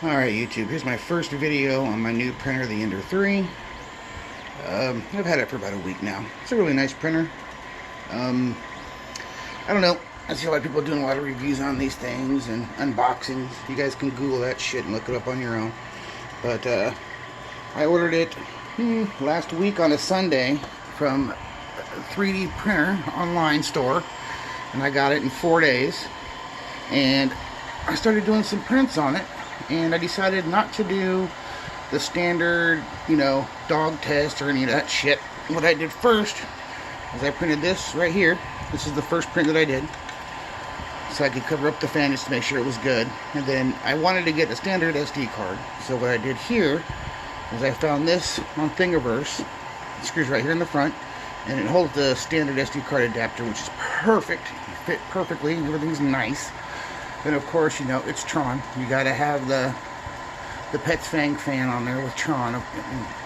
Alright YouTube, here's my first video on my new printer, the Ender 3. I've had it for about a week now. It's a really nice printer. I don't know, I see a lot of people doing a lot of reviews on these things and unboxings. You guys can Google that shit and look it up on your own. But I ordered it last week on a Sunday from a 3D printer online store, and I got it in 4 days. And I started doing some prints on it, and I decided not to do the standard, dog test or any of that shit. What I did first is I printed this right here. This is the first print that I did, so I could cover up the fan just to make sure it was good. And then I wanted to get a standard SD card, so what I did here is I found this on Thingiverse. It screws right here in the front, and it holds the standard SD card adapter, which is perfect. It fit perfectly, everything's nice. Then of course, it's Tron. You gotta have the Pet's Fang fan on there with Tron.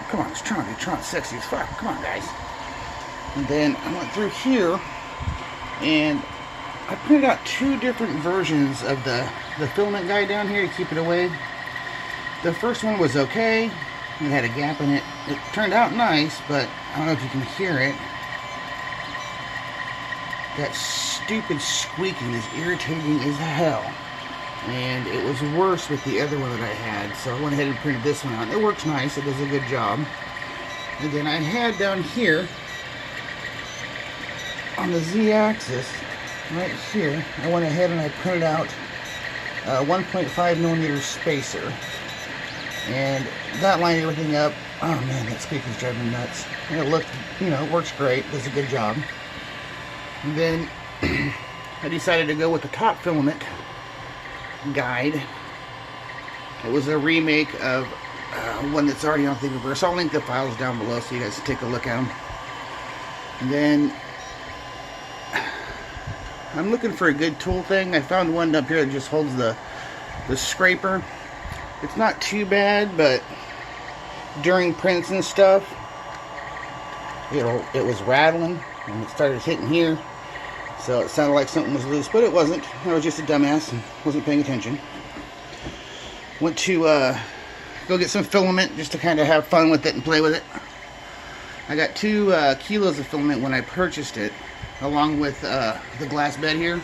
Come on, it's Tron. Tron's sexy as fuck. Come on, guys. And then I went through here, and I printed out 2 different versions of the filament guide down here to keep it away. The first one was okay. It had a gap in it. It turned out nice, but I don't know if you can hear it. That stupid squeaking is irritating as hell. And it was worse with the other one that I had, so I went ahead and printed this one out. It works nice, it does a good job. And then I had down here, on the Z-axis, right here, I went ahead and I printed out a 1.5mm spacer. And that lined everything up. Oh man, that squeaker's driving me nuts. And it looked, it works great, does a good job. And then I decided to go with the top filament guide. It was a remake of one that's already on Thingiverse. I'll link the files down below so you guys can take a look at them. And then I'm looking for a good tool thing. I found one up here that just holds the scraper. It's not too bad, but during prints and stuff, it was rattling and it started hitting here. So it sounded like something was loose, but it wasn't. I was just a dumbass and wasn't paying attention. Went to go get some filament just to kind of have fun with it and play with it. I got 2 kilos of filament when I purchased it, along with the glass bed here.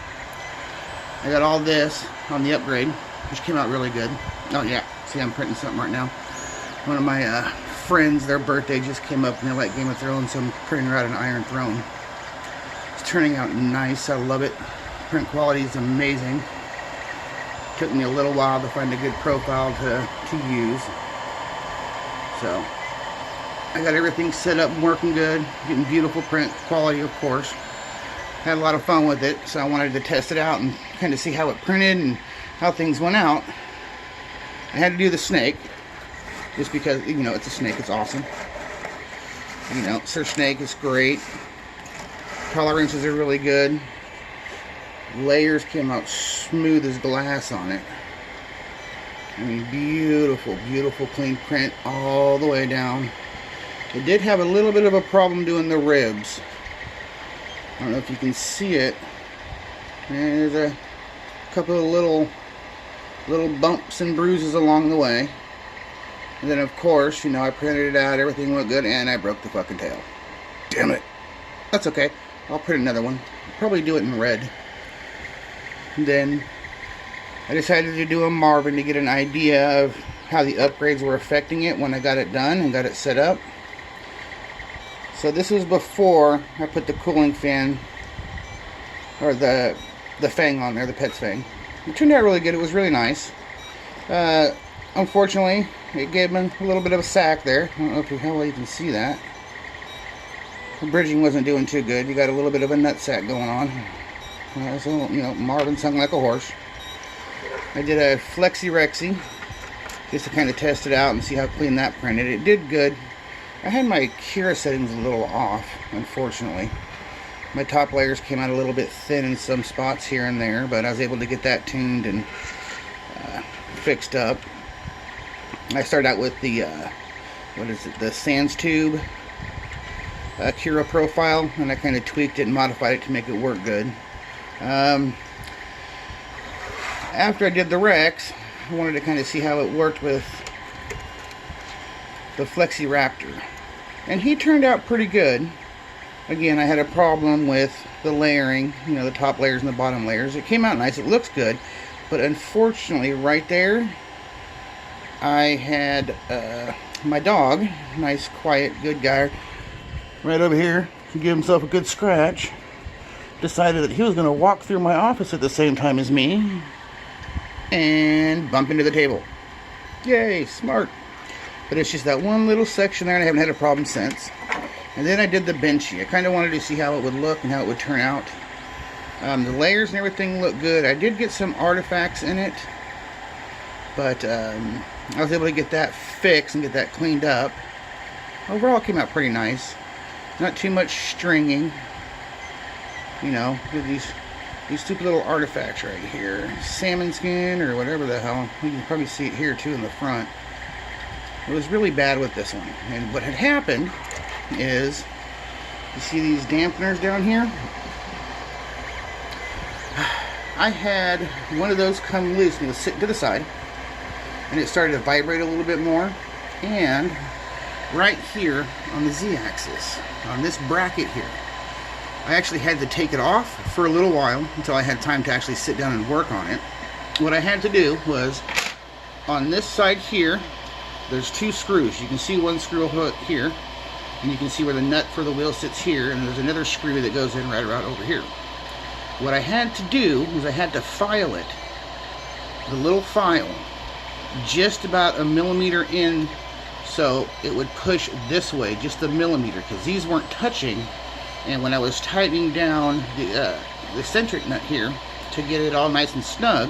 I got all this on the upgrade, which came out really good. Oh yeah, see, I'm printing something right now. One of my friends, their birthday just came up and they like Game of Thrones, so I'm printing her out an Iron Throne. It's turning out nice. I love it. Print quality is amazing. Took me a little while to find a good profile to use. So I got everything set up and working good. Getting beautiful print quality, of course. Had a lot of fun with it, so I wanted to test it out and kind of see how it printed and how things went out. I had to do the snake, just because, it's a snake, it's awesome. Sir Snake is great. Tolerances are really good. Layers came out smooth as glass on it. I mean, beautiful, beautiful clean print all the way down. It did have a little bit of a problem doing the ribs. I don't know if you can see it. There's a couple of little bumps and bruises along the way. And then of course, I printed it out, everything went good, and I broke the fucking tail. Damn it. That's okay. I'll print another one. I'll probably do it in red. And then I decided to do a Marvin to get an idea of how the upgrades were affecting it when I got it done and got it set up. So this was before I put the cooling fan, or the Fang on there, the Pet's Fang. It turned out really good. It was really nice. Unfortunately, it gave me a little bit of a sack there. I don't know how well you can see that. The bridging wasn't doing too good. You got a little bit of a nut sack going on. So, Marvin sung like a horse. I did a Flexi Rex just to kind of test it out and see how clean that printed. It did good. I had my Cura settings a little off, unfortunately. My top layers came out a little bit thin in some spots here and there, but I was able to get that tuned and fixed up. I started out with the, the Sans Tube Cura profile, and I kind of tweaked it and modified it to make it work good. After I did the Rex, I wanted to kind of see how it worked with the Flexi Raptor. And he turned out pretty good. Again, I had a problem with the layering, you know, the top layers and the bottom layers. It came out nice, it looks good, but unfortunately right there, I had my dog, nice, quiet, good guy, right over here, to give himself a good scratch, decided that he was going to walk through my office at the same time as me, and bump into the table. Yay, smart. But it's just that one little section there, and I haven't had a problem since. And then I did the benchy. I kind of wanted to see how it would look and how it would turn out. The layers and everything look good. I did get some artifacts in it, but I was able to get that fixed and get that cleaned up. Overall, it came out pretty nice. Not too much stringing. You know, with these stupid little artifacts right here. Salmon skin or whatever the hell. You can probably see it here too in the front. It was really bad with this one. And what had happened is, you see these dampeners down here? I had one of those come loose and it was sitting to the side, and it started to vibrate a little bit more. And right here on the Z-axis, on this bracket here, I actually had to take it off for a little while until I had time to actually sit down and work on it. What I had to do was, on this side here, there's two screws. You can see one screw hook here, and you can see where the nut for the wheel sits here, and there's another screw that goes in right around over here. What I had to do was I had to file it, the little file, just about a millimeter in, so it would push this way, just a millimeter, because these weren't touching. And when I was tightening down the centric nut here to get it all nice and snug,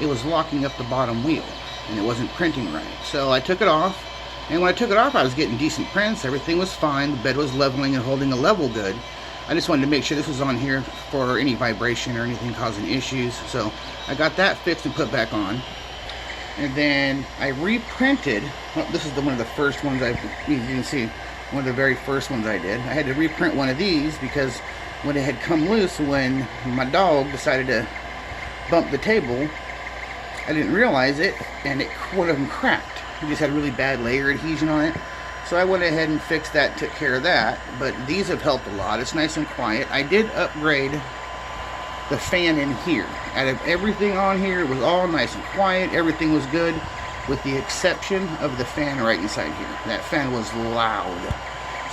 it was locking up the bottom wheel, and it wasn't printing right. So I took it off. And when I took it off, I was getting decent prints. Everything was fine. The bed was leveling and holding a level good. I just wanted to make sure this was on here for any vibration or anything causing issues. So I got that fixed and put back on. And then I reprinted. Well, this is one of the first ones you can see, one of the very first ones I did. I had to reprint one of these because when it had come loose, when my dog decided to bump the table, I didn't realize it, and one of them cracked. It just had a really bad layer adhesion on it. So I went ahead and fixed that, took care of that. But these have helped a lot. It's nice and quiet. I did upgrade the fan in here. Out of everything on here, it was all nice and quiet. Everything was good, with the exception of the fan right inside here. That fan was loud.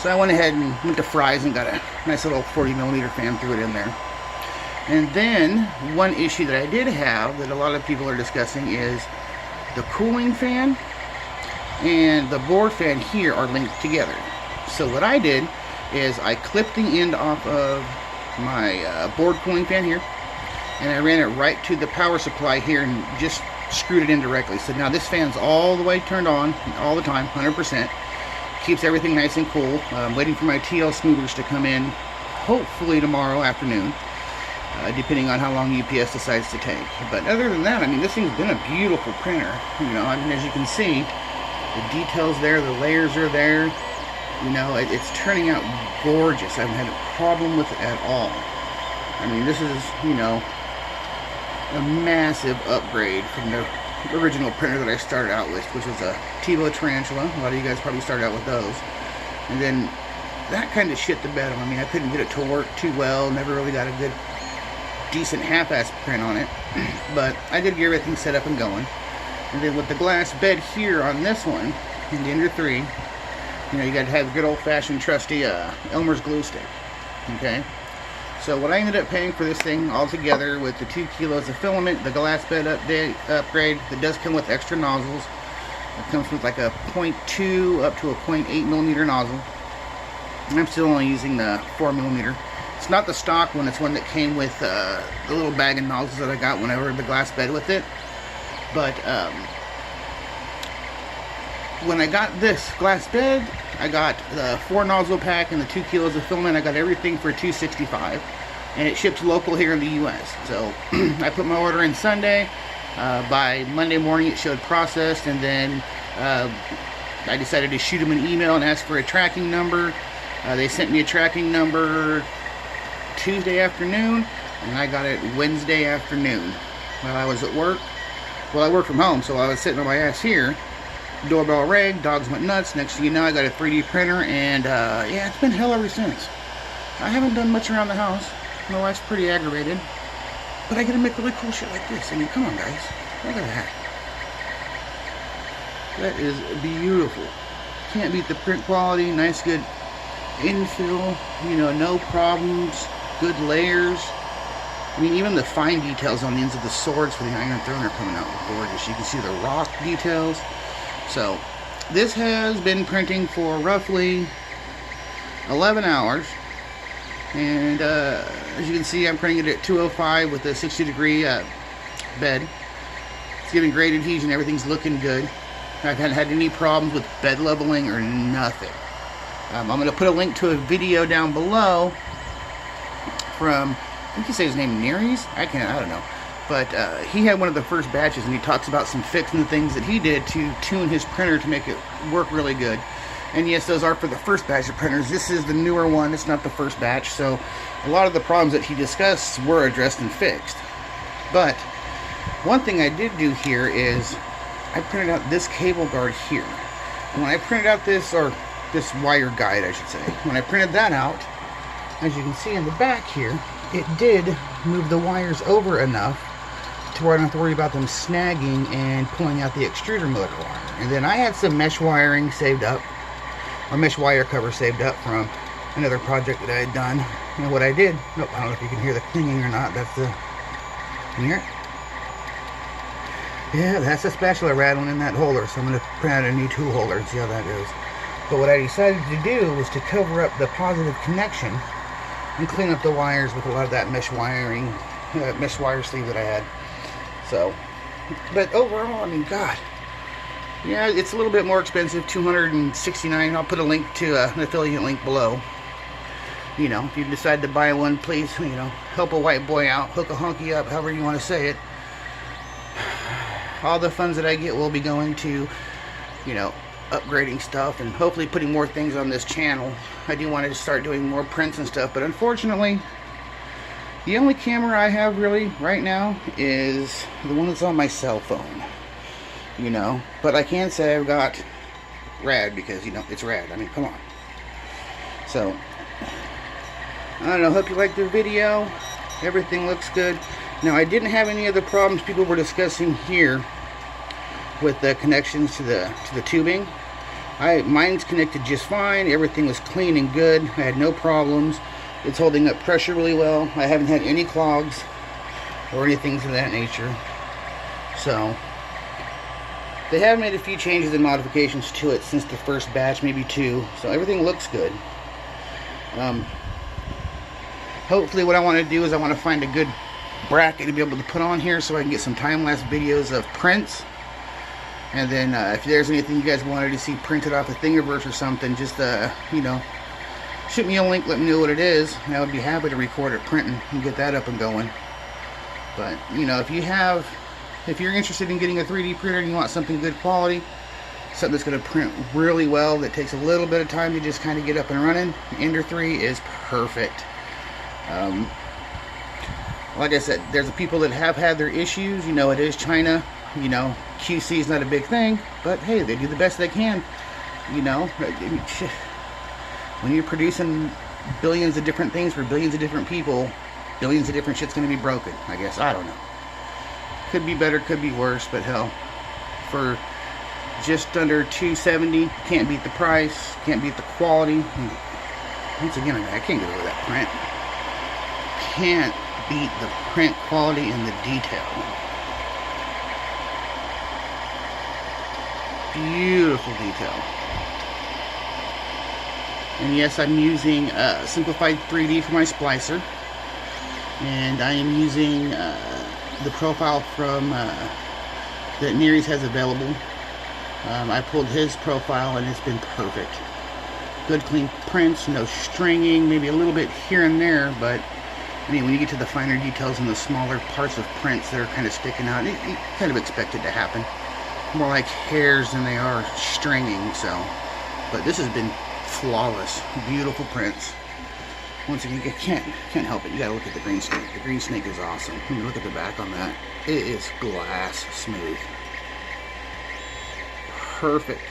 So I went ahead and went to Fry's and got a nice little 40mm fan, threw it in there. And then, one issue that I did have that a lot of people are discussing is the cooling fan and the board fan here are linked together. So what I did is I clipped the end off of my board cooling fan here, and I ran it right to the power supply here and just screwed it in directly. So now this fan's all the way turned on all the time, 100%. Keeps everything nice and cool. I'm waiting for my TL smoothers to come in, hopefully tomorrow afternoon, depending on how long UPS decides to take. But other than that, I mean, this thing's been a beautiful printer. You know, I mean, as you can see, the details there, the layers are there. You know, it's turning out gorgeous. I haven't had a problem with it at all. I mean, this is, you know, a massive upgrade from the original printer that I started out with, which was a Tebow Tarantula. A lot of you guys probably started out with those. And then that kind of shit the bed. I mean, I couldn't get it to work too well. Never really got a good, decent half-ass print on it. But I did get everything set up and going. And then with the glass bed here on this one, in the Ender 3, you know, you got to have a good old-fashioned trusty Elmer's glue stick. Okay? So what I ended up paying for this thing altogether with the 2 kilos of filament, the glass bed upgrade, that does come with extra nozzles. It comes with like a 0.2 up to a 0.8mm nozzle. And I'm still only using the 4mm. It's not the stock one, it's one that came with the little bag of nozzles that I got when I ordered the glass bed with it. But when I got this glass bed, I got the 4 nozzle pack and the 2 kilos of filament. I got everything for $265, and it ships local here in the US. So I put my order in Sunday. By Monday morning it showed processed, and then I decided to shoot them an email and ask for a tracking number. They sent me a tracking number Tuesday afternoon, and I got it Wednesday afternoon while I was at work. Well, I work from home, so I was sitting on my ass here. Doorbell rang, dogs went nuts. Next thing you know, I got a 3D printer, and yeah, it's been hell ever since. I haven't done much around the house. My wife's pretty aggravated. But I get to make really cool shit like this. I mean, come on, guys. Look at that. That is beautiful. Can't beat the print quality. Nice, good infill. You know, no problems. Good layers. I mean, even the fine details on the ends of the swords for the Iron Throne are coming out gorgeous. You can see the rock details. So, this has been printing for roughly 11 hours. And as you can see, I'm printing it at 205 with a 60-degree bed. It's giving great adhesion. Everything's looking good. I haven't had any problems with bed leveling or nothing. I'm going to put a link to a video down below from, I think you say his name, Nerys? I don't know. But he had one of the first batches, and he talks about some fixing things that he did to tune his printer to make it work really good. And yes, those are for the first batch of printers. This is the newer one. It's not the first batch. So a lot of the problems that he discussed were addressed and fixed. But one thing I did do here is I printed out this cable guard here. And when I printed out this wire guide, I should say, when I printed that out, as you can see in the back here, it did move the wires over enough to where I don't have to worry about them snagging and pulling out the extruder motor wire. And then I had some mesh wiring saved up, or mesh wire cover saved up from another project that I had done. And what I did, nope, I don't know if you can hear the clinging or not. That's the, can you hear it? Yeah, that's a spatula rattling in that holder. So I'm going to print out a new tool holder and see how that goes. But what I decided to do was to cover up the positive connection and clean up the wires with a lot of that mesh wiring, mesh wire sleeve that I had. So, but overall, I mean, God, yeah, it's a little bit more expensive, $269. I'll put a link to an affiliate link below. You know, if you decide to buy one, please, you know, help a white boy out, hook a honky up, however you want to say it. All the funds that I get will be going to, you know, upgrading stuff and hopefully putting more things on this channel. I do want to start doing more prints and stuff, but unfortunately, the only camera I have really right now is the one that's on my cell phone. You know, but I can say I've got rad because, you know, it's rad. I mean, come on. So, I don't know, hope you liked the video. Everything looks good. Now, I didn't have any of the problems people were discussing here with the connections to the tubing. Mine's connected just fine. Everything was clean and good. I had no problems. It's holding up pressure really well. I haven't had any clogs or anything of that nature. So, they have made a few changes and modifications to it since the first batch, maybe 2. So everything looks good. Hopefully what I want to do is I want to find a good bracket to be able to put on here so I can get some time-lapse videos of prints. And then if there's anything you guys wanted to see printed off the Thingiverse or something, just, you know, shoot me a link, let me know what it is, and I would be happy to record it printing and get that up and going. But, you know, if you're interested in getting a 3D printer and you want something good quality, something that's going to print really well, that takes a little bit of time to just kind of get up and running, Ender 3 is perfect. Like I said, there's people that have had their issues. You know, it is China. You know, QC is not a big thing, but hey, they do the best they can. You know, when you're producing billions of different things for billions of different people, billions of different shit's going to be broken, I guess. I don't know. Could be better, could be worse, but hell, for just under $270, can't beat the price, can't beat the quality. Once again, I can't get over that print. Can't beat the print quality and the detail. Beautiful detail. And yes, I'm using Simplified 3D for my splicer, and I am using the profile from that Nerys has available. I pulled his profile and it's been perfect. Good clean prints, no stringing, maybe a little bit here and there, but I mean, when you get to the finer details and the smaller parts of prints that are kind of sticking out, you kind of expect it to happen. More like hairs than they are stringing, so. But this has been flawless. Beautiful prints. Once again, you can't help it. You gotta look at the green snake. The green snake is awesome. When you look at the back on that, it is glass smooth. Perfect.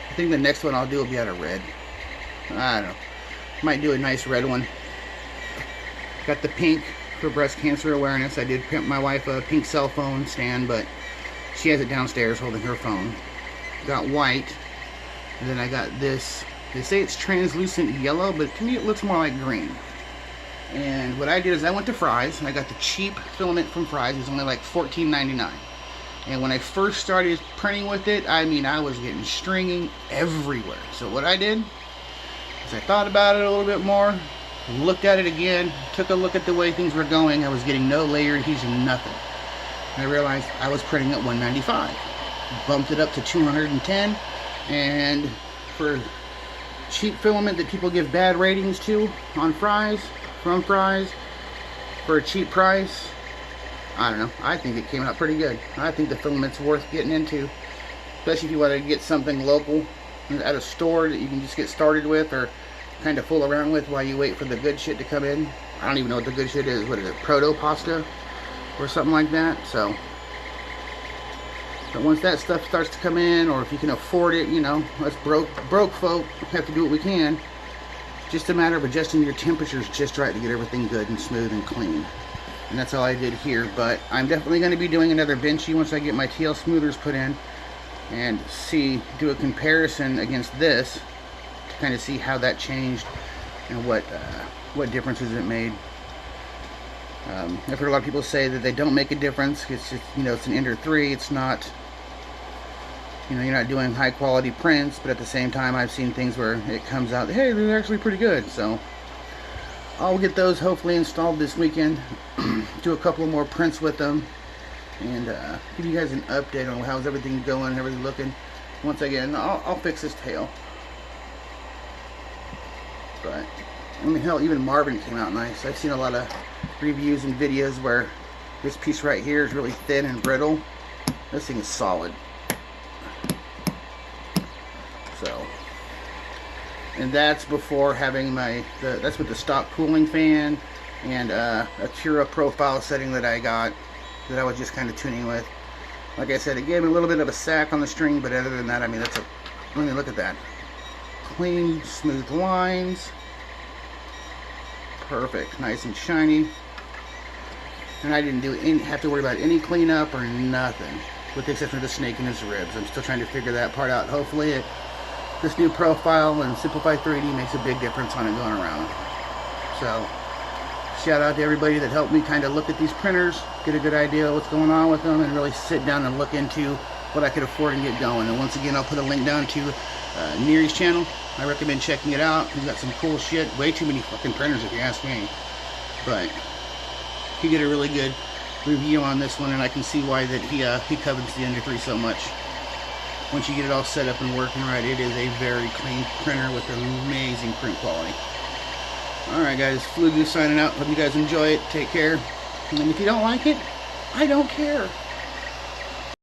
I think the next one I'll do will be out of red. I don't know. Might do a nice red one. Got the pink for breast cancer awareness. I did print my wife a pink cell phone stand, but she has it downstairs holding her phone. Got white, and then I got this. They say it's translucent yellow, but to me it looks more like green. And what I did is I went to Fry's, and I got the cheap filament from Fry's. It was only like $14.99. And when I first started printing with it, I mean, I was getting stringing everywhere. So what I did is I thought about it a little bit more, looked at it again, took a look at the way things were going. I was getting no layer adhesion, nothing. And I realized I was printing at 195. Bumped it up to 210, and for cheap filament that people give bad ratings to on Fry's, from Fry's, for a cheap price, I don't know, I think it came out pretty good. I think the filament's worth getting into, especially if you want to get something local at a store that you can just get started with or kind of fool around with while you wait for the good shit to come in. I don't even know what the good shit is. What is it, proto pasta or something like that? So, but once that stuff starts to come in, or if you can afford it, you know, us broke folk have to do what we can. Just a matter of adjusting your temperatures just right to get everything good and smooth and clean. And that's all I did here. But I'm definitely going to be doing another benchy once I get my TL smoothers put in, and do a comparison against this to kind of see how that changed and what differences it made. I've heard a lot of people say that they don't make a difference. It's just, you know, it's an Ender 3. It's not, you know, you're not doing high quality prints, but at the same time I've seen things where it comes out, hey, they're actually pretty good. So I'll get those hopefully installed this weekend, do a couple more prints with them, and give you guys an update on how's everything going and everything looking. Once again, I'll fix this tail. But I mean, hell, even Marvin came out nice. I've seen a lot of reviews and videos where this piece right here is really thin and brittle. This thing is solid. So, and that's before having that's with the stock cooling fan and a Cura profile setting that I got, that I was just kind of tuning with. Like I said, it gave me a little bit of a sack on the string, but other than that, I mean, let me look at that. Clean, smooth lines. Perfect, nice and shiny. And I didn't have to worry about any cleanup or nothing, with the exception of the snake and his ribs. I'm still trying to figure that part out. Hopefully this new profile and Simplify 3D makes a big difference on it going around. So, shout out to everybody that helped me kind of look at these printers, get a good idea of what's going on with them, and really sit down and look into what I could afford and get going. And once again, I'll put a link down to Nerys' channel. I recommend checking it out. He's got some cool shit. Way too many fucking printers if you ask me. But he did a really good review on this one, and I can see why that he covets the Ender 3 so much. Once you get it all set up and working right, it is a very clean printer with amazing print quality. Alright guys, Flugu signing out. Hope you guys enjoy it. Take care. And if you don't like it, I don't care.